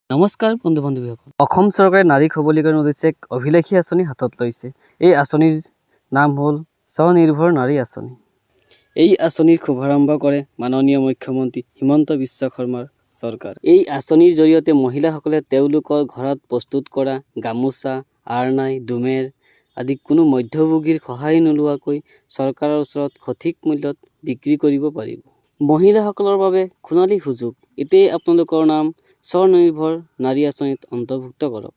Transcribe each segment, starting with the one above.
নমস্কাৰ বন্ধু বান্ধৱীসকল অসম চৰকাৰে নাৰী সবলীকৰণ উদ্দেশ্যে এক অভিলেখী আঁচনি হাতত লৈছে। এই আঁচনিৰ নাম হ'ল স্বনিৰ্ভৰ নাৰী আঁচনি। এই আঁচনিৰ শুভাৰম্ভ কৰে মাননীয় মুখ্যমন্ত্ৰী হিমন্ত বিশ্ব শৰ্মাৰ চৰকাৰ। এই আঁচনিৰ জৰিয়তে মহিলাসকলে তেওঁলোকৰ ঘৰত প্ৰস্তুত কৰা গামোচা, আৰনাই, ডুমেৰ আদি কোনো মধ্যভোগীৰ সহায় নোলোৱাকৈ চৰকাৰৰ ওচৰত সঠিক মূল্যত বিক্ৰী কৰিব পাৰিব। মহিলাসকলৰ বাবে সোণালী সুযোগ। এতিয়াই আপোনালোকৰ নাম স্বনিৰ্ভৰ নাৰী আঁচনিত অন্তৰ্ভুক্ত কৰক।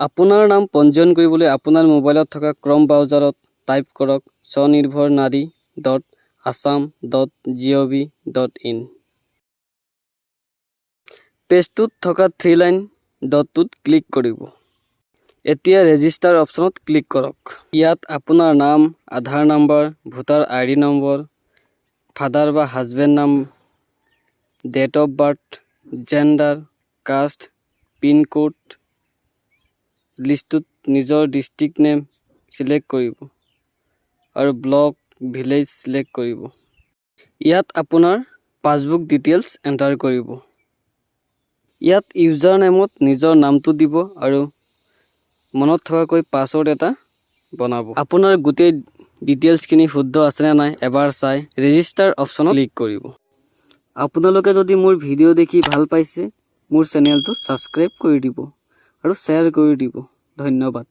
আপোনাৰ নাম পঞ্জীয়ন কৰিবলৈ আপোনাৰ মোবাইলত থকা ক্ৰম ব্ৰাউজাৰত টাইপ কৰক swanirbharnaari.assam.gov.in। পেজটোত থকা 3 লাইন ডটটোত ক্লিক কৰিব। এতিয়া ৰেজিষ্টাৰ অপশ্যনত ক্লিক কৰক। ইয়াত আপোনাৰ নাম, Aadhaar number, voter ID number, father বা হাজবেণ্ড নাম, date of birth, gender, caste, pincode, লিষ্টটোত নিজৰ ডিষ্ট্ৰিক্ট নেম চিলেক্ট কৰিব আৰু ব্লক, ভিলেজ চিলেক্ট কৰিব। ইয়াত আপোনাৰ পাছবুক ডিটেইলছ এণ্টাৰ কৰিব। ইয়াত ইউজাৰ নেমত নিজৰ নামটো দিব আৰু মনত থকাকৈ পাছৱৰ্ড এটা বনাব। আপোনাৰ গোটেই ডিটেইলছখিনি শুদ্ধ আছেনে নাই এবাৰ চাই ৰেজিষ্টাৰ অপশ্যনত ক্লিক কৰিব। আপোনালোকে যদি মোৰ ভিডিঅ' দেখি ভাল পাইছে মোৰ চেনেলটো ছাবস্ক্ৰাইব কৰি দিব আৰু শ্বেয়াৰ কৰি দিব। ধন্যবাদ।